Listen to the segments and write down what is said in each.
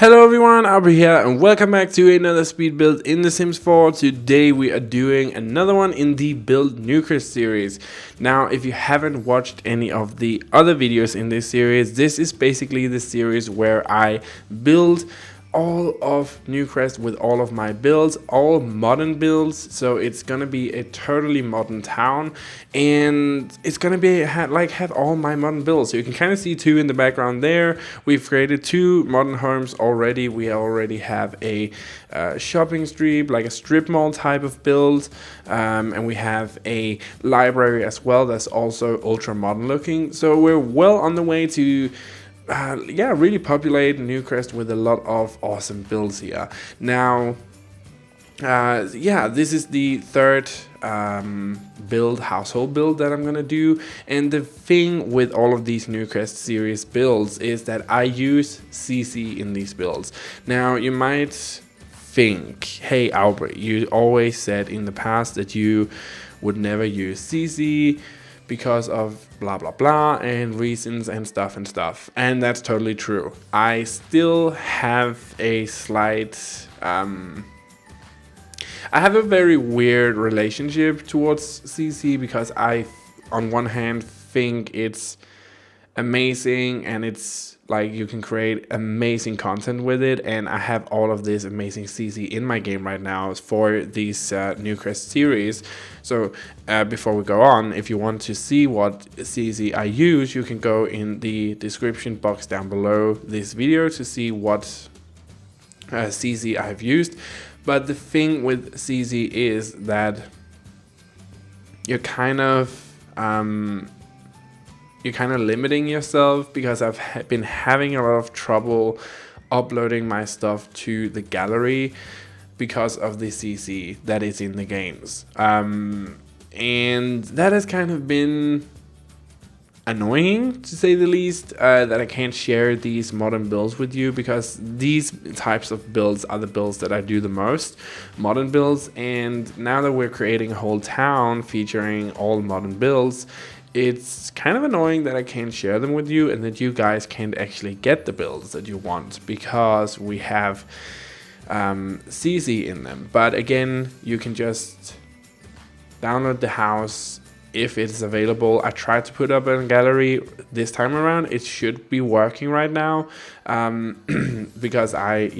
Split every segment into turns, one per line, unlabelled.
Hello everyone, Auvbri here and welcome back to another speed build in The Sims 4. Today we are doing another one in the Build Newcrest series. Now if you haven't watched any of the other videos in this series, this is basically the series where I build all of Newcrest with all of my builds, all modern builds. So it's gonna be a totally modern town, and it's gonna be have all my modern builds. So you can kind of see two in the background there. We've created two modern homes already. We already have a shopping strip, like a strip mall type of build, and we have a library as well that's also ultra modern looking. So we're well on the way to really populate Newcrest with a lot of awesome builds here. Now, this is the third household build that I'm gonna do, and the thing with all of these Newcrest series builds is that I use CC in these builds. Now, you might think, hey Auvbri, you always said in the past that you would never use CC because of blah blah blah and reasons and stuff, and that's totally true. I still have a slight I have a very weird relationship towards CC because I on one hand think it's amazing and it's like you can create amazing content with it, and I have all of this amazing CC in my game right now for these Newcrest series. So before we go on, if you want to see what CC I use, you can go in the description box down below this video to see what CC I've used. But the thing with CC is that you're kind of limiting yourself, because I've been having a lot of trouble uploading my stuff to the gallery because of the CC that is in the games. And that has kind of been annoying, to say the least, that I can't share these modern builds with you, because these types of builds are the builds that I do the most, modern builds. And now that we're creating a whole town featuring all modern builds, it's kind of annoying that I can't share them with you and that you guys can't actually get the builds that you want because we have CC in them. But again, you can just download the house if it's available. I tried to put up a gallery this time around. It should be working right now, because I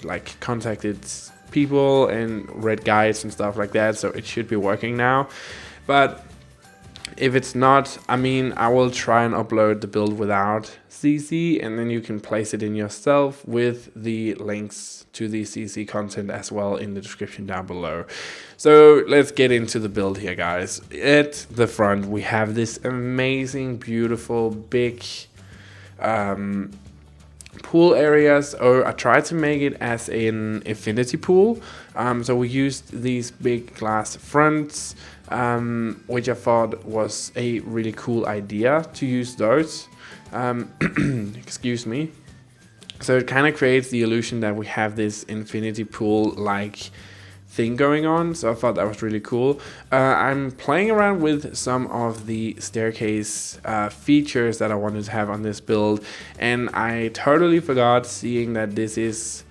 like contacted people and read guides and stuff like that, so it should be working now. But if it's not, I mean, I will try and upload the build without CC, and then you can place it in yourself with the links to the CC content as well in the description down below. So let's get into the build here, guys. At the front, we have this amazing, beautiful, big pool area. So I tried to make it as an infinity pool. So we used these big glass fronts, which I thought was a really cool idea to use those. Excuse me. So it kind of creates the illusion that we have this infinity pool like thing going on. So I thought that was really cool. I'm playing around with some of the staircase features that I wanted to have on this build, and I totally forgot, seeing that this is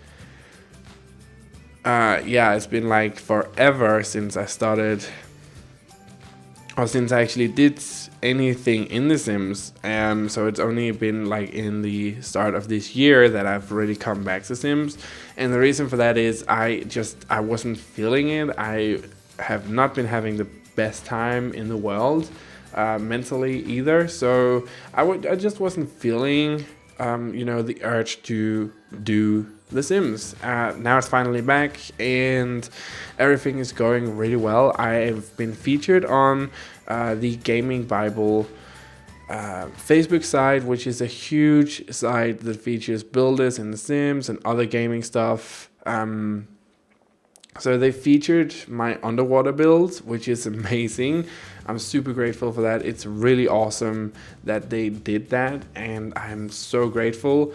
it's been like forever since I started, or since I actually did anything in The Sims. So it's only been like in the start of this year that I've really come back to Sims. And the reason for that is I wasn't feeling it. I have not been having the best time in the world mentally either. So I just wasn't feeling the urge to do The Sims. Now it's finally back and everything is going really well. I've been featured on the Gaming Bible Facebook site, which is a huge site that features builders in The Sims and other gaming stuff. So they featured my underwater builds, which is amazing. I'm super grateful for that. It's really awesome that they did that, and I'm so grateful.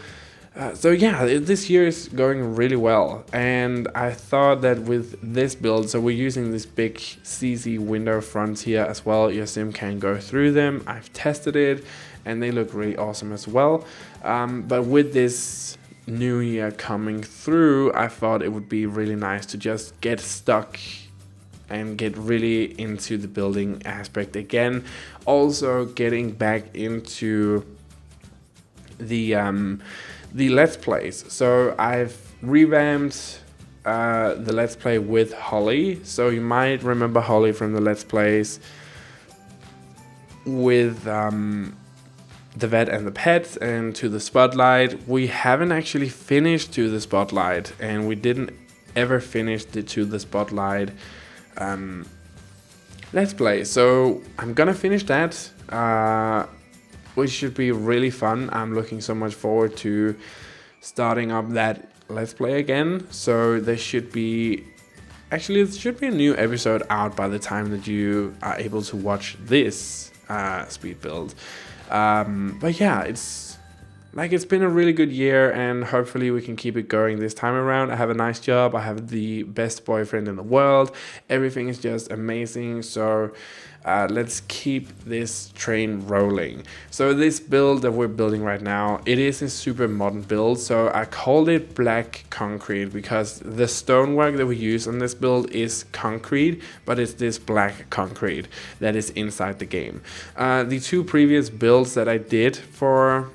This year is going really well, and I thought that with this build, so we're using this big CC window fronts here as well. Your sim can go through them. I've tested it, and they look really awesome as well. But with this new year coming through, I thought it would be really nice to just get stuck and get really into the building aspect again. Also getting back into the Let's Plays. So I've revamped the Let's Play with Holly. So you might remember Holly from the Let's Plays with the vet and the pet and To the Spotlight. We haven't actually finished To the Spotlight, and we didn't ever finish the To the Spotlight Let's Play. So I'm gonna finish that, which should be really fun. I'm looking so much forward to starting up that Let's Play again. So there should be a new episode out by the time that you are able to watch this speed build. But yeah, it's been a really good year, and hopefully we can keep it going this time around. I have a nice job, I have the best boyfriend in the world, everything is just amazing. So let's keep this train rolling. So this build that we're building right now, it is a super modern build. So I called it black concrete because the stonework that we use on this build is concrete, but it's this black concrete that is inside the game. The two previous builds that I did for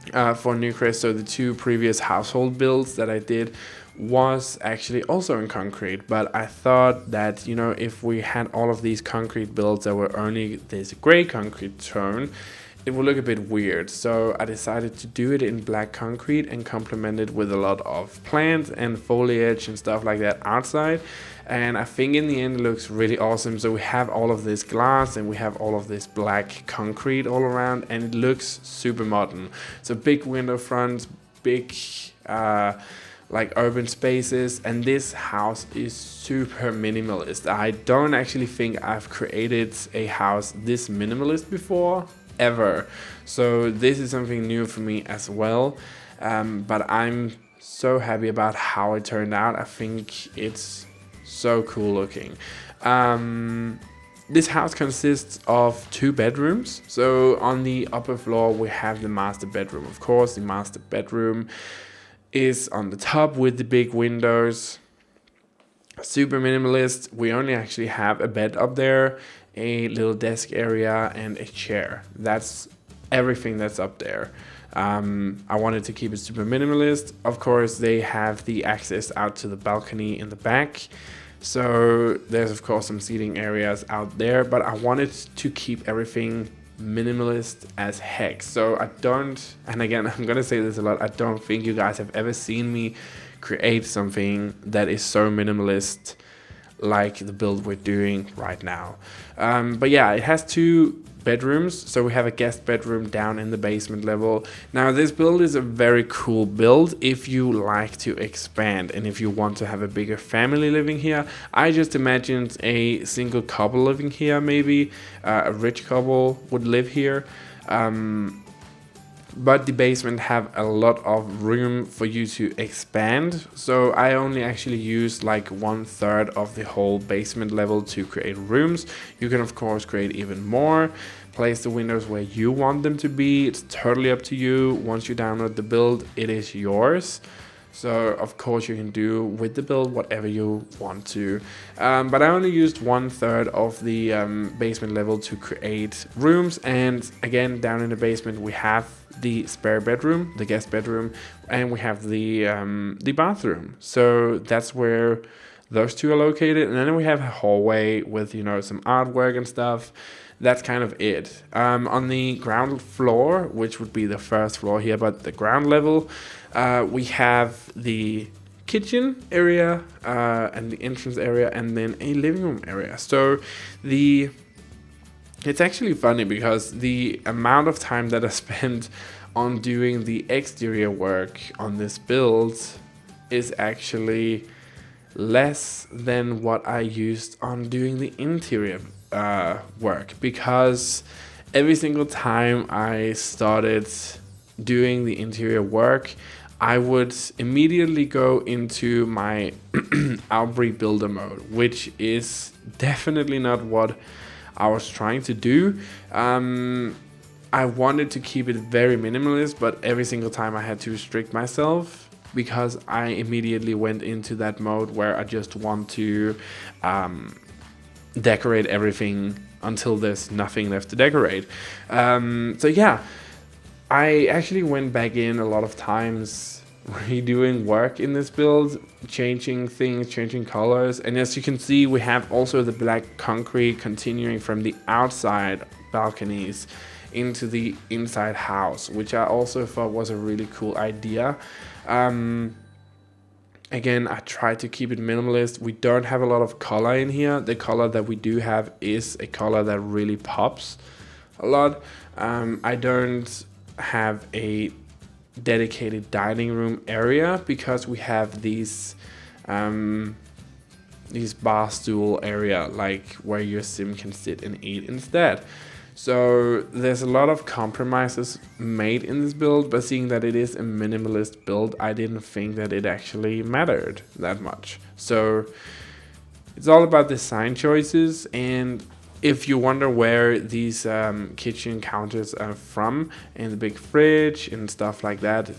Newcrest, so the two previous household builds that I did was actually also in concrete, but I thought that, you know, if we had all of these concrete builds that were only this gray concrete tone, it would look a bit weird. So I decided to do it in black concrete and complement it with a lot of plants and foliage and stuff like that outside. And I think in the end it looks really awesome. So we have all of this glass and we have all of this black concrete all around, and it looks super modern. So big window fronts, big like urban spaces, and this house is super minimalist. I don't actually think I've created a house this minimalist before, ever. So this is something new for me as well. But I'm so happy about how it turned out. I think it's so cool looking. This house consists of 2 bedrooms. So on the upper floor we have the master bedroom. Of course, the master bedroom is on the top with the big windows. Super minimalist. We only actually have a bed up there, a little desk area, and a chair. That's everything that's up there. I wanted to keep it super minimalist. Of course, they have the access out to the balcony in the back. So there's of course some seating areas out there, but I wanted to keep everything minimalist as heck. So I don't, and again, I'm gonna say this a lot, I don't think you guys have ever seen me create something that is so minimalist like the build we're doing right now. But yeah, it has 2 bedrooms. So we have a guest bedroom down in the basement level. Now this build is a very cool build if you like to expand and if you want to have a bigger family living here. I just imagined a single couple living here, maybe a rich couple would live here. But the basement have a lot of room for you to expand. So I only actually used like 1/3 of the whole basement level to create rooms. You can of course create even more, place the windows where you want them to be. It's totally up to you. Once you download the build, it is yours. So of course you can do with the build whatever you want to. But I only used 1/3 of the basement level to create rooms. And again, down in the basement we have the spare bedroom, the guest bedroom, and we have the bathroom. So that's where those 2 are located. And then we have a hallway with, you know, some artwork and stuff. That's kind of it. On the ground floor, which would be the first floor here, but the ground level, we have the kitchen area and the entrance area, and then a living room area. So it's actually funny because the amount of time that I spent on doing the exterior work on this build is actually less than what I used on doing the interior work, because every single time I started doing the interior work, I would immediately go into my Auvbri builder mode, which is definitely not what I was trying to do. I wanted to keep it very minimalist, but every single time I had to restrict myself because I immediately went into that mode where I just want to decorate everything until there's nothing left to decorate. So yeah, I actually went back in a lot of times redoing work in this build, changing things, changing colors. And as you can see, we have also the black concrete continuing from the outside balconies into the inside house, which I also thought was a really cool idea. Again, I tried to keep it minimalist. We don't have a lot of color in here. The color that we do have is a color that really pops a lot. I don't have a dedicated dining room area because we have these bar stool area, like where your sim can sit and eat instead. So there's a lot of compromises made in this build, but seeing that it is a minimalist build, I didn't think that it actually mattered that much. So it's all about design choices. And if you wonder where these kitchen counters are from, and the big fridge and stuff like that,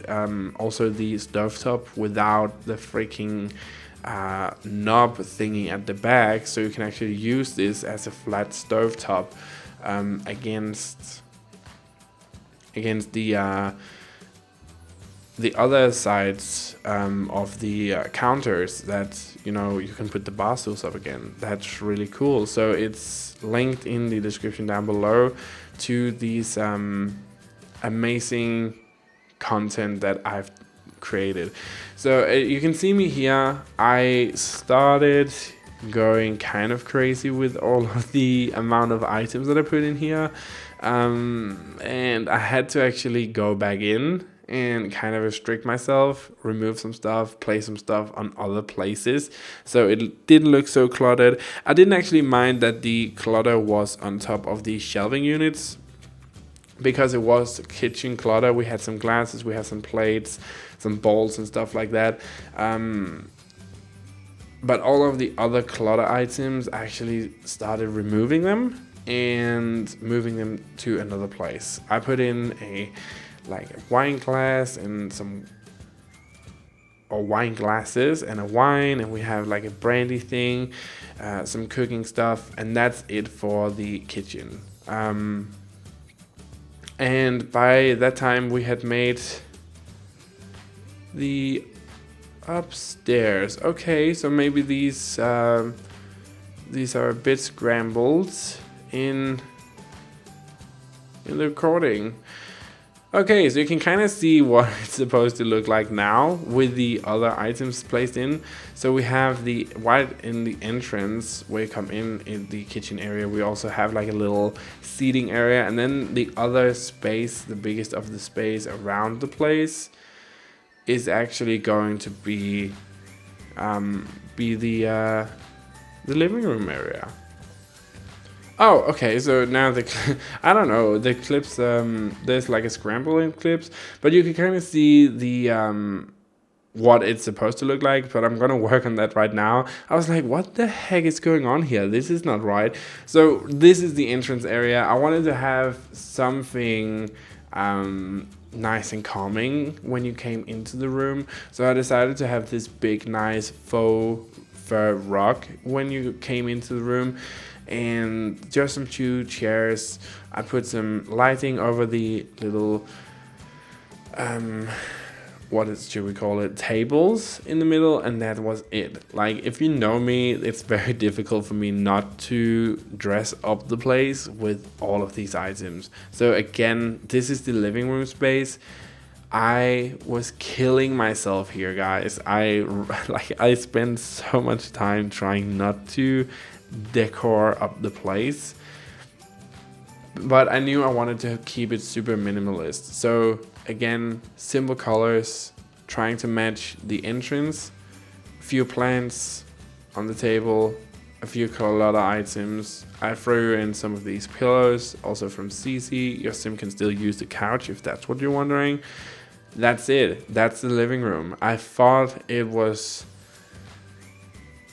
also the stovetop without the freaking knob thingy at the back, so you can actually use this as a flat stovetop against the other sides of the counters that you can put the bar stools up again. That's really cool. So it's linked in the description down below to these amazing content that I've created. So you can see me here. I started going kind of crazy with all of the amount of items that I put in here, and I had to actually go back in and kind of restrict myself, remove some stuff, place some stuff on other places, so it didn't look so cluttered. I didn't actually mind that the clutter was on top of the shelving units, because it was kitchen clutter. We had some glasses, we had some plates, some bowls and stuff like that. But all of the other clutter items, I actually started removing them and moving them to another place. I put in a wine glass and wine glasses and a wine, and we have like a brandy thing, some cooking stuff, and that's it for the kitchen. And by that time we had made the upstairs. Okay, so maybe these are a bit scrambled in the recording. Okay, so you can kind of see what it's supposed to look like now with the other items placed in. So we have the right in the entrance where you come in the kitchen area. We also have like a little seating area, and then the other space, the biggest of the space around the place, is actually going to be the living room area. Oh, okay, so now I don't know, the clips, there's like a scramble in clips, but you can kind of see the what it's supposed to look like, but I'm gonna work on that right now. I was like, what the heck is going on here? This is not right. So this is the entrance area. I wanted to have something nice and calming when you came into the room, so I decided to have this big nice faux fur rug when you came into the room, and just some 2 chairs. I put some lighting over the little should we call it, tables in the middle, and that was it. Like, if you know me, it's very difficult for me not to dress up the place with all of these items. So again, this is the living room space. I was killing myself here, guys. I spent so much time trying not to decor up the place, but I knew I wanted to keep it super minimalist. So again, simple colors, trying to match the entrance, a few plants on the table, a few clutter items. I threw in some of these pillows, also from CC. Your sim can still use the couch if that's what you're wondering. That's it. That's the living room. I thought it was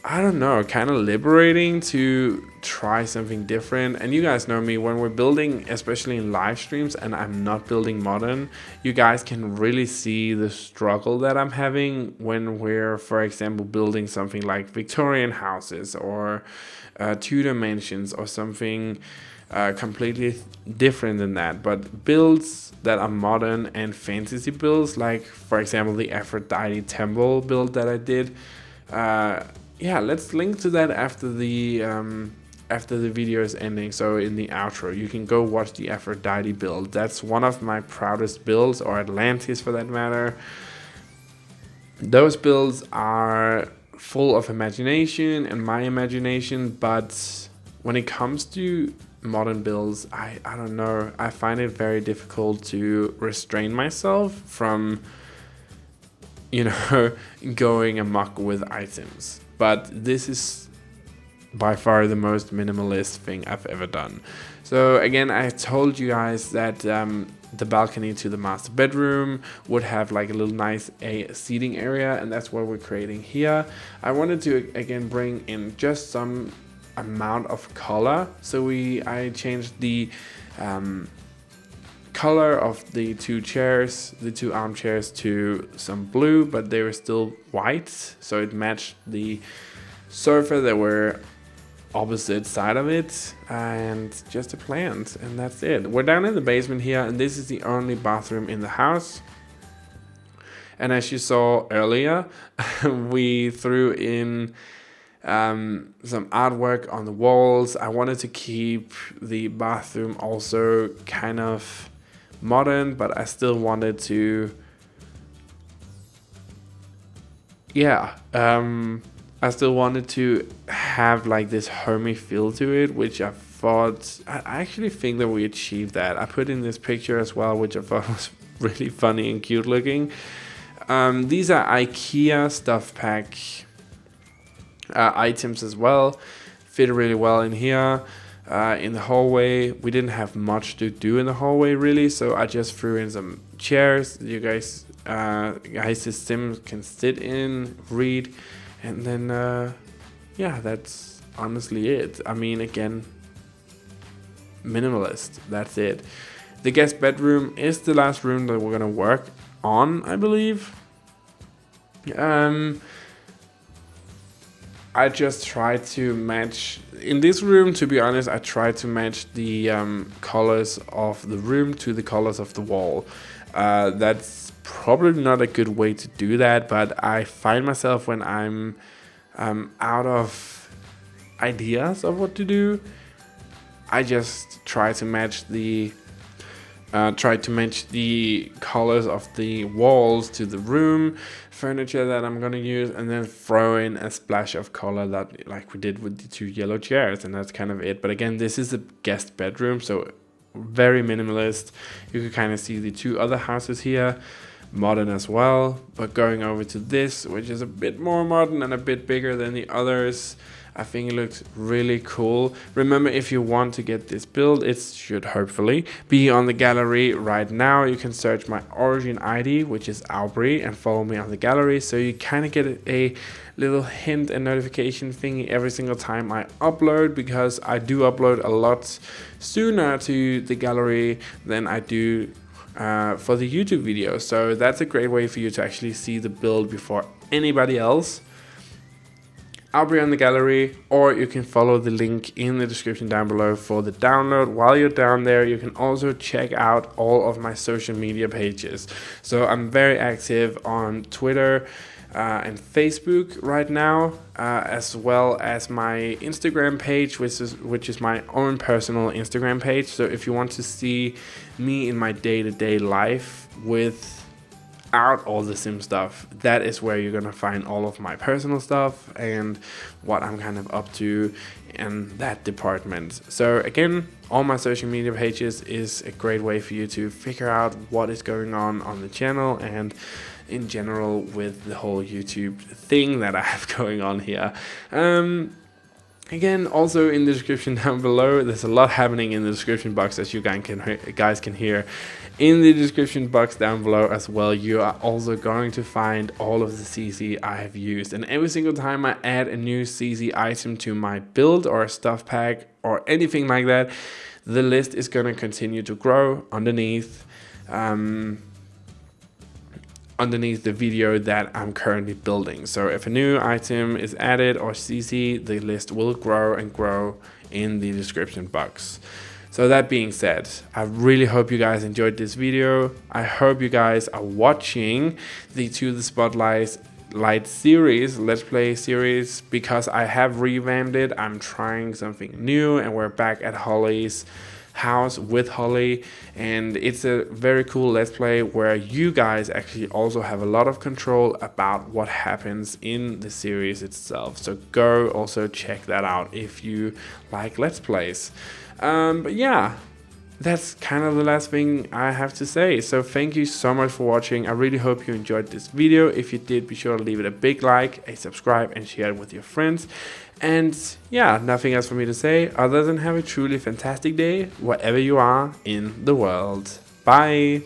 I don't know, kind of liberating to try something different. And you guys know me, when we're building, especially in live streams, and I'm not building modern, you guys can really see the struggle that I'm having when we're, for example, building something like Victorian houses or Tudor mansions or something completely different than that. But builds that are modern and fantasy builds, like for example the Aphrodite temple build that I did, yeah, let's link to that after the video is ending. So in the outro, you can go watch the Aphrodite build. That's one of my proudest builds, or Atlantis for that matter. Those builds are full of imagination and my imagination, but when it comes to modern builds, I don't know, I find it very difficult to restrain myself from, you know, going amok with items. But this is by far the most minimalist thing I've ever done. So again, I told you guys that the balcony to the master bedroom would have like a little nice seating area, and that's what we're creating here. I wanted to again bring in just some amount of color, so I changed the color of the two chairs, the two armchairs, to some blue, but they were still white, so it matched the sofa that were opposite side of it, and just a plant, and that's it. We're down in the basement here, and this is the only bathroom in the house. And as you saw earlier, we threw in some artwork on the walls. I wanted to keep the bathroom also kind of modern, but I still wanted to, I still wanted to have like this homey feel to it, which I actually think that we achieved that. I put in this picture as well, which I thought was really funny and cute looking. These are IKEA stuff pack items as well, fit really well in here. In the hallway, we didn't have much to do in the hallway really, so I just threw in some chairs you guys Sims can sit in, read, and then yeah, that's honestly it. I mean, again, minimalist, that's it. The guest bedroom is the last room that we're gonna work on, I believe. I just try to match in this room, to be honest, I try to match the colors of the room to the colors of the wall. That's probably not a good way to do that, but I find myself when I'm out of ideas of what to do, I just try to match the colors of the walls to the room furniture that I'm gonna use, and then throw in a splash of color that like we did with the two yellow chairs, and that's kind of it. But again, this is a guest bedroom, so very minimalist. You can kind of see the two other houses here, modern as well, but going over to this, which is a bit more modern and a bit bigger than the others, I think it looks really cool. Remember, if you want to get this build, it should hopefully be on the gallery right now. You can search my origin ID, which is Auvbri, and follow me on the gallery, so you kind of get a little hint and notification thingy every single time I upload, because I do upload a lot sooner to the gallery than I do for the YouTube video. So that's a great way for you to actually see the build before anybody else. I'll be on the gallery, or you can follow the link in the description down below for the download. While you're down there, you can also check out all of my social media pages. So I'm very active on Twitter and Facebook right now, as well as my Instagram page, which is my own personal Instagram page. So if you want to see me in my day-to-day life without all the sim stuff, that is where you're gonna find all of my personal stuff and what I'm kind of up to in that department. So again, all my social media pages is a great way for you to figure out what is going on the channel and in general with the whole YouTube thing that I have going on here. Again, also in the description down below, there's a lot happening in the description box, as you guys can hear. In the description box down below as well, you are also going to find all of the CC I have used. And every single time I add a new CC item to my build or a stuff pack or anything like that, the list is going to continue to grow underneath the video that I'm currently building. So if a new item is added or CC, the list will grow and grow in the description box. So that being said, I really hope you guys enjoyed this video. I hope you guys are watching the To the Spotlight series, Let's Play series, because I have revamped it. I'm trying something new and we're back at Holly's house with Holly, and it's a very cool Let's Play where you guys actually also have a lot of control about what happens in the series itself. So go also check that out if you like Let's Plays. But yeah, that's kind of the last thing I have to say. So thank you so much for watching. I really hope you enjoyed this video. If you did, be sure to leave it a big like, a subscribe, and share it with your friends. And yeah, nothing else for me to say other than have a truly fantastic day wherever you are in the world. Bye!